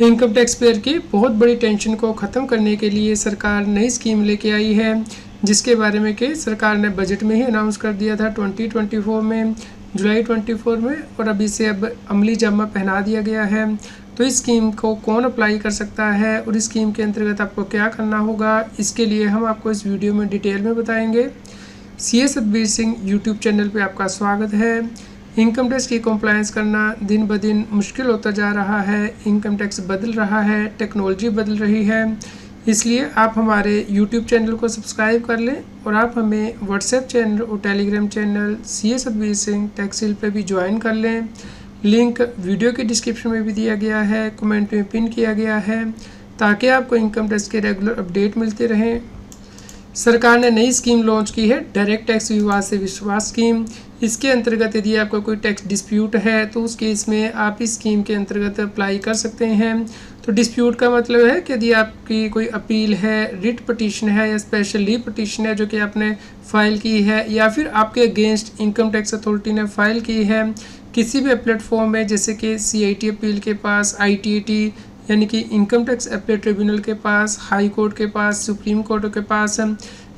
Income tax payer की बहुत बड़ी टेंशन को ख़त्म करने के लिए सरकार नई स्कीम लेके आई है, जिसके बारे में कि सरकार ने बजट में ही अनाउंस कर दिया था 2024 में, जुलाई 24 में, और अभी से अब अमली जामा पहना दिया गया है। तो इस स्कीम को कौन अप्लाई कर सकता है और इस स्कीम के अंतर्गत आपको क्या करना होगा, इसके लिए हम आपको इस वीडियो में डिटेल में बताएंगे। CA Satbir Singh YouTube channel पे आपका स्वागत है। इनकम टैक्स की कंप्लायंस करना दिन ब दिन मुश्किल होता जा रहा है। इनकम टैक्स बदल रहा है, टेक्नोलॉजी बदल रही है, इसलिए आप हमारे यूट्यूब चैनल को सब्सक्राइब कर लें और आप हमें व्हाट्सएप चैनल और Telegram channel CA Satbir Singh Tax Hill पे भी ज्वाइन कर लें। लिंक वीडियो के डिस्क्रिप्शन में भी दिया गया है, कमेंट में पिन किया गया है, ताकि आपको इनकम टैक्स के रेगुलर अपडेट मिलते रहें। सरकार ने नई स्कीम लॉन्च की है, डायरेक्ट टैक्स विवाद से विश्वास स्कीम। इसके अंतर्गत यदि आपका कोई टैक्स डिस्प्यूट है तो उस केस में आप इस स्कीम के अंतर्गत अप्लाई कर सकते हैं। तो डिस्प्यूट का मतलब है कि यदि आपकी कोई अपील है, रिट पटिशन है या स्पेशल लीव पटिशन है जो कि आपने फाइल की है, या फिर आपके अगेंस्ट इनकम टैक्स अथॉरिटी ने फाइल की है किसी भी प्लेटफॉर्म में, जैसे कि CIT अपील के पास, ITAT यानी कि इनकम टैक्स अपील ट्रिब्यूनल के पास, हाई कोर्ट के पास, सुप्रीम कोर्ट के पास,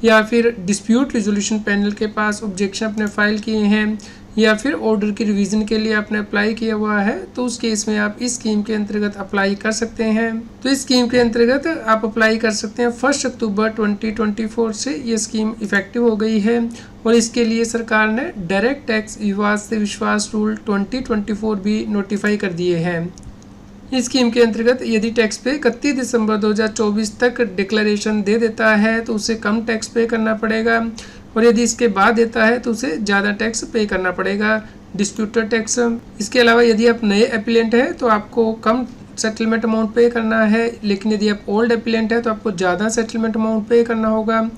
या फिर डिस्प्यूट रिजोल्यूशन पैनल के पास ऑब्जेक्शन अपने फाइल किए हैं, या फिर ऑर्डर की रिवीजन के लिए आपने अप्लाई किया हुआ है, तो उस केस में आप इस स्कीम के अंतर्गत अप्लाई कर सकते हैं। तो इस स्कीम के अंतर्गत आप अप्लाई कर सकते हैं। 1 अक्टूबर 2024 से ये स्कीम इफेक्टिव हो गई है और इसके लिए सरकार ने डायरेक्ट टैक्स विवाद से विश्वास रूल 2024 भी नोटिफाई कर दिए हैं। इस स्कीम के अंतर्गत यदि टैक्स पे 31 दिसंबर 2024 तक डिक्लेरेशन दे देता है तो उसे कम टैक्स पे करना पड़ेगा, और यदि इसके बाद देता है तो उसे ज़्यादा टैक्स पे करना पड़ेगा, डिस्प्यूटेड टैक्स। इसके अलावा यदि आप नए एप्लीकेंट हैं तो आपको कम सेटलमेंट अमाउंट पे करना है, लेकिन यदि आप ओल्ड एप्लीकेंट है तो आपको ज़्यादा सेटलमेंट अमाउंट पे करना होगा।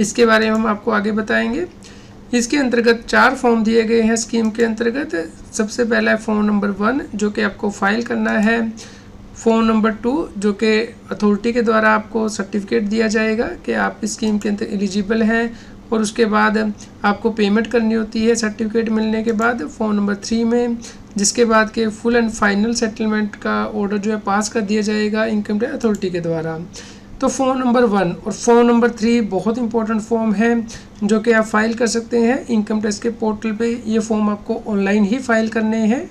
इसके बारे में हम आपको आगे बताएंगे। इसके अंतर्गत 4 फॉर्म दिए गए हैं स्कीम के अंतर्गत। सबसे पहला है फॉर्म नंबर 1 जो कि आपको फाइल करना है। फॉर्म नंबर 2 जो कि अथॉरिटी के द्वारा आपको सर्टिफिकेट दिया जाएगा कि आप इस स्कीम के अंदर एलिजिबल हैं, और उसके बाद आपको पेमेंट करनी होती है सर्टिफिकेट मिलने के बाद। फॉर्म नंबर 3 में जिसके बाद के फुल एंड फाइनल सेटलमेंट का ऑर्डर जो है पास कर दिया जाएगा इनकम टैक्स अथॉरिटी के द्वारा। तो फॉर्म नंबर 1 और फॉर्म नंबर 3 बहुत इंपॉर्टेंट फॉर्म है जो कि आप फाइल कर सकते हैं इनकम टैक्स के पोर्टल पे। ये फॉर्म आपको ऑनलाइन ही फाइल करने हैं।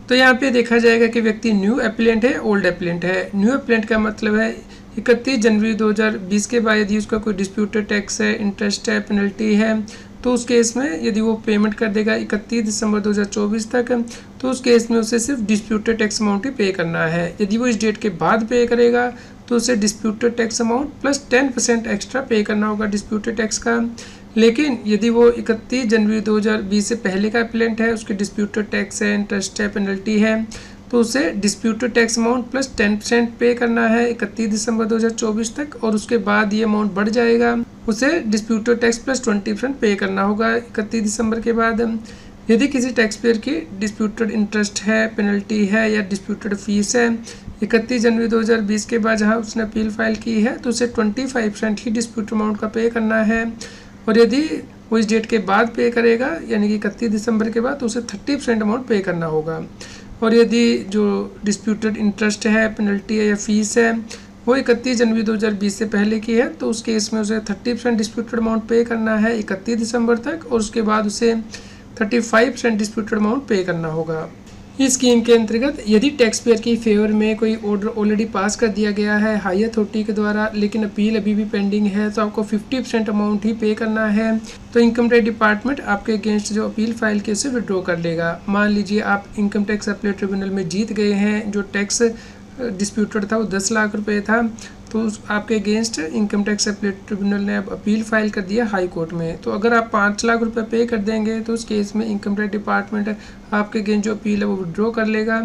तो यहाँ पे देखा जाएगा कि व्यक्ति न्यू एप्लीकेंट है, ओल्ड एप्लीकेंट है। न्यू एप्लीकेंट का मतलब है 31 जनवरी 2020 के बाद यदि उसका कोई डिस्प्यूटेड टैक्स है, इंटरेस्ट है, पेनल्टी है, तो उस केस में यदि वो पेमेंट कर देगा 31 दिसंबर 2024 तक, तो उस केस में उसे सिर्फ डिस्प्यूटेड टैक्स अमाउंट ही पे करना है। यदि वो इस डेट के बाद पे करेगा तो उसे disputed tax amount plus 10% extra पे करना होगा डिस्प्यूटेड टैक्स का। लेकिन यदि वो 31 जनवरी 2020 से पहले का एप्लीकेंट है, उसके डिस्प्यूटेड टैक्स है, इंटरेस्ट है, पेनल्टी है, तो उसे डिस्प्यूटेड टैक्स अमाउंट प्लस 10% पे करना है 31 दिसंबर 2024 तक, और उसके बाद ये अमाउंट बढ़ जाएगा, उसे डिस्प्यूटेड टैक्स प्लस 20% पे करना होगा 31 दिसंबर के बाद। यदि किसी टैक्स पेयर की डिस्प्यूटेड इंटरेस्ट है, पेनल्टी है या डिस्प्यूटेड फीस है 31 जनवरी 2020 के बाद जहां उसने अपील फाइल की है, तो उसे 25% ही डिस्प्यूट अमाउंट का पे करना है, और यदि वो इस डेट के बाद पे करेगा यानी कि 31 दिसंबर के बाद, तो उसे 30% अमाउंट पे करना होगा। और यदि जो डिस्प्यूटेड इंटरेस्ट है, पेनल्टी है या फीस है वो 31 जनवरी 2020 से पहले की है, तो उस केस में उसे 30% डिस्प्यूटेड अमाउंट पे करना है 31 दिसंबर तक, और उसके बाद उसे 35% डिस्प्यूटेड अमाउंट पे करना होगा। इस स्कीम के अंतर्गत यदि टैक्स पेयर की फेवर में कोई ऑर्डर ऑलरेडी पास कर दिया गया है हाई अथॉरिटी के द्वारा, लेकिन अपील अभी भी पेंडिंग है, तो आपको 50% अमाउंट ही पे करना है। तो इनकम टैक्स डिपार्टमेंट आपके अगेंस्ट जो अपील फाइल की उसे विड्रॉ कर लेगा। मान लीजिए आप इनकम टैक्स अपील ट्रिब्यूनल में जीत गए हैं, जो टैक्स डिस्प्यूटेड था वो 10 लाख रुपए था, तो आपके against income tax appeal tribunal ने अब अपील फाइल कर दिया हाई कोर्ट में। तो अगर आप 5 लाख रुपए पे कर देंगे तो उस केस में इनकम टैक्स डिपार्टमेंट आपके अगेंस्ट जो अपील है वो विड्रॉ कर लेगा।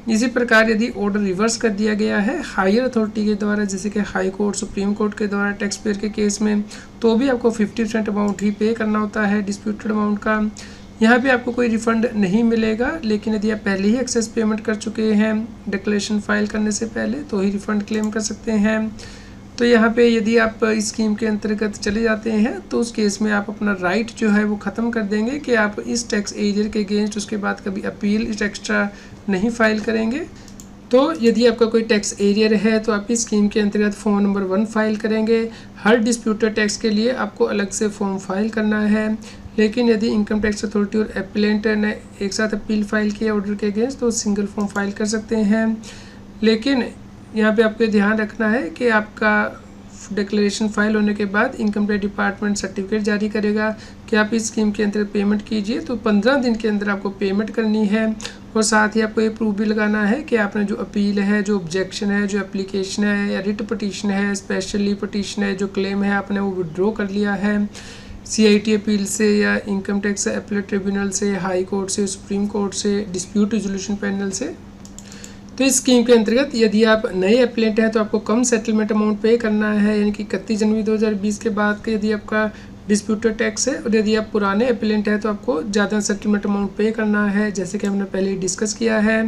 इसी प्रकार यदि ऑर्डर रिवर्स कर दिया गया है हायर अथॉरिटी के द्वारा, जैसे कि हाई कोर्ट, सुप्रीम कोर्ट के द्वारा टैक्स पेयर के केस में, तो भी आपको 50% अमाउंट ही पे करना होता है डिस्प्यूटेड अमाउंट का। यहाँ पे आपको कोई रिफंड नहीं मिलेगा, लेकिन यदि आप पहले ही एक्सेस पेमेंट कर चुके हैं डिक्लेरेशन फाइल करने से पहले, तो ही रिफंड क्लेम कर सकते हैं। तो यहाँ पे यदि आप इस स्कीम के अंतर्गत चले जाते हैं तो उस केस में आप अपना राइट जो है वो ख़त्म कर देंगे कि आप इस टैक्स एरियर के अगेंस्ट उसके बाद कभी अपील एक्स्ट्रा नहीं फाइल करेंगे। तो यदि आपका कोई टैक्स एरियर है तो आप इस स्कीम के अंतर्गत फॉर्म नंबर 1 फाइल करेंगे। हर डिस्प्यूटेड टैक्स के लिए आपको अलग से फॉर्म फाइल करना है। लेकिन यदि इनकम टैक्स अथॉरिटी और एप्लेंट ने एक साथ अपील फाइल किया ऑर्डर के अगेंस्ट तो सिंगल फॉर्म फाइल कर सकते हैं। लेकिन यहाँ पे आपको ध्यान रखना है कि आपका डिक्लेरेशन फाइल होने के बाद इनकम टैक्स डिपार्टमेंट सर्टिफिकेट जारी करेगा कि आप इस स्कीम के अंतर्गत पेमेंट कीजिए, तो 15 दिन के अंदर आपको पेमेंट करनी है। और साथ ही आपको ये प्रूफ भी लगाना है कि आपने जो अपील है, जो ऑब्जेक्शन है, जो एप्लीकेशन है या रिट पटिशन है, स्पेशली पटिशन है, जो क्लेम है आपने वो विड्रॉ कर लिया है CIT अपील से या इनकम टैक्स अपीलेट ट्रिब्यूनल से, हाई कोर्ट से, सुप्रीम कोर्ट से, डिस्प्यूट रिजोल्यूशन पैनल से। तो इस स्कीम के अंतर्गत यदि आप नए एप्लेंट हैं तो आपको कम सेटलमेंट अमाउंट पे करना है, यानी कि 31 जनवरी 2020 के बाद का यदि आपका डिस्प्यूटेड टैक्स है। और यदि आप पुराने एप्लेंट हैं तो आपको ज़्यादा सेटलमेंट अमाउंट पे करना है, जैसे कि हमने पहले डिस्कस किया है।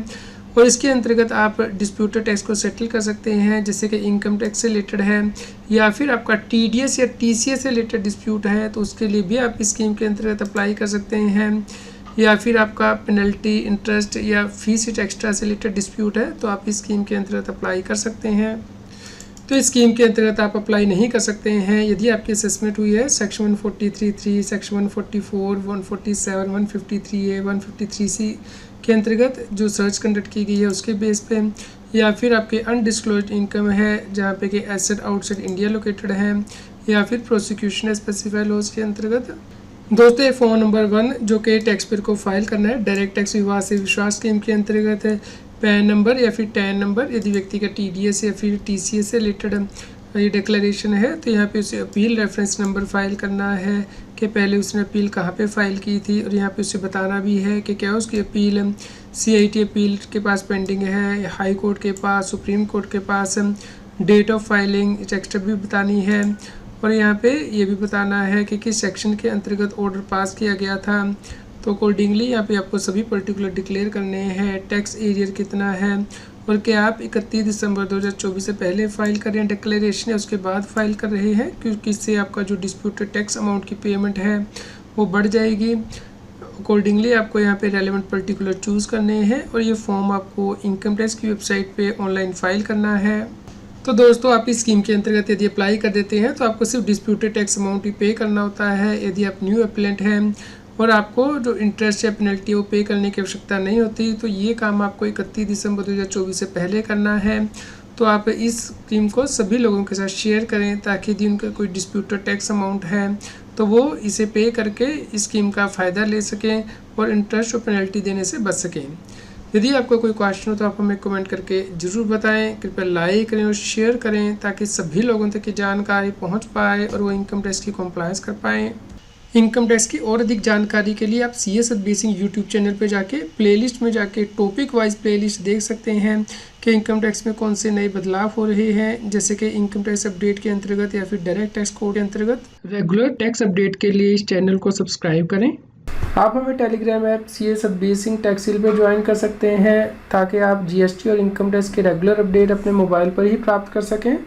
और इसके अंतर्गत आप डिस्प्यूटेड टैक्स को सेटल कर सकते हैं, जैसे कि इनकम टैक्स से रिलेटेड है या फिर आपका TDS या TCS से रिलेटेड डिस्प्यूट है तो उसके लिए भी आप इस स्कीम के अंतर्गत अप्लाई कर सकते हैं। या फिर आपका पेनल्टी, इंटरेस्ट या फीस एक्स्ट्रा से रिलेटेड डिस्प्यूट है तो आप इस स्कीम के अंतर्गत अप्लाई कर सकते हैं। तो इस स्कीम के अंतर्गत आप अप्लाई नहीं कर सकते हैं यदि आपकी असेसमेंट हुई है सेक्शन 143(3), सेक्शन 144, 147, 153A, 153C के अंतर्गत जो सर्च कंडक्ट की गई है उसके बेस पे, या फिर आपके अनडिस्क्लोज्ड इनकम है जहाँ पे कि एसेट आउटसाइड इंडिया लोकेटेड है, या फिर प्रोसिक्यूशन स्पेसिफाइड लॉज के अंतर्गत। दोस्तों फॉर्म नंबर 1 जो कि टैक्स पेयर को फाइल करना है डायरेक्ट टैक्स विवाद से विश्वास स्कीम के अंतर्गत है। पैन नंबर या फिर टैन नंबर यदि व्यक्ति का TDS या फिर TCS से रिलेटेड ये डिक्लेरेशन है तो यहाँ पे उसे अपील रेफरेंस नंबर फाइल करना है कि पहले उसने अपील कहाँ पे फाइल की थी, और यहाँ पे उसे बताना भी है कि क्या उसकी अपील CIT अपील के पास पेंडिंग है, हाई कोर्ट के पास, सुप्रीम कोर्ट के पास, डेट ऑफ फाइलिंग एक्स्ट्रा भी बतानी है। और यहाँ पे ये भी बताना है कि किस सेक्शन के अंतर्गत ऑर्डर पास किया गया था। तो अकॉर्डिंगली यहाँ पे आपको सभी पर्टिकुलर डिक्लेयर करने हैं। टैक्स एरियर कितना है और क्या आप 31 दिसंबर 2024 से पहले फाइल कर रहे हैं डिक्लेरेशन या उसके बाद फाइल कर रहे हैं, क्योंकि इससे आपका जो डिस्प्यूटेड टैक्स अमाउंट की पेमेंट है वो बढ़ जाएगी। अकॉर्डिंगली आपको यहाँ पे रेलेवेंट पर्टिकुलर चूज़ करने हैं और ये फॉर्म आपको इनकम टैक्स की वेबसाइट पे ऑनलाइन फाइल करना है। तो दोस्तों आप इस स्कीम के अंतर्गत यदि अप्लाई कर देते हैं तो आपको सिर्फ डिस्प्यूटेड टैक्स अमाउंट ही पे करना होता है। यदि आप न्यू एप्लेंट हैं और आपको जो इंटरेस्ट या पेनल्टी वो पे करने की आवश्यकता नहीं होती तो ये काम आपको 31 दिसंबर 2024 से पहले करना है। तो आप इस स्कीम को सभी लोगों के साथ शेयर करें ताकि यदि उनका कोई डिस्प्यूटेड टैक्स अमाउंट है तो वो इसे पे करके इस स्कीम का फ़ायदा ले सकें और इंटरेस्ट और पेनल्टी देने से बच सकें। यदि आपका कोई क्वेश्चन हो तो आप हमें कमेंट करके ज़रूर बताएं। कृपया लाइक करें और शेयर करें ताकि सभी लोगों तक ये जानकारी पहुंच पाए और वो इनकम टैक्स की कॉम्प्लायंस कर पाएँ। इनकम टैक्स की और अधिक जानकारी के लिए आप CS एडवाइसिंग यूट्यूब चैनल पे जाके प्लेलिस्ट में जाके टॉपिक वाइज प्लेलिस्ट देख सकते हैं कि इनकम टैक्स में कौन से नए बदलाव हो रहे हैं, जैसे कि इनकम टैक्स अपडेट के अंतर्गत या फिर डायरेक्ट टैक्स कोड के अंतर्गत। रेगुलर टैक्स अपडेट के लिए इस चैनल को सब्सक्राइब करें। आप हमें टेलीग्राम ऐप CS एडवाइसिंग टैक्सिल पे ज्वाइन कर सकते हैं ताकि आप GST और इनकम टैक्स के रेगुलर अपडेट अपने मोबाइल पर ही प्राप्त कर सकें।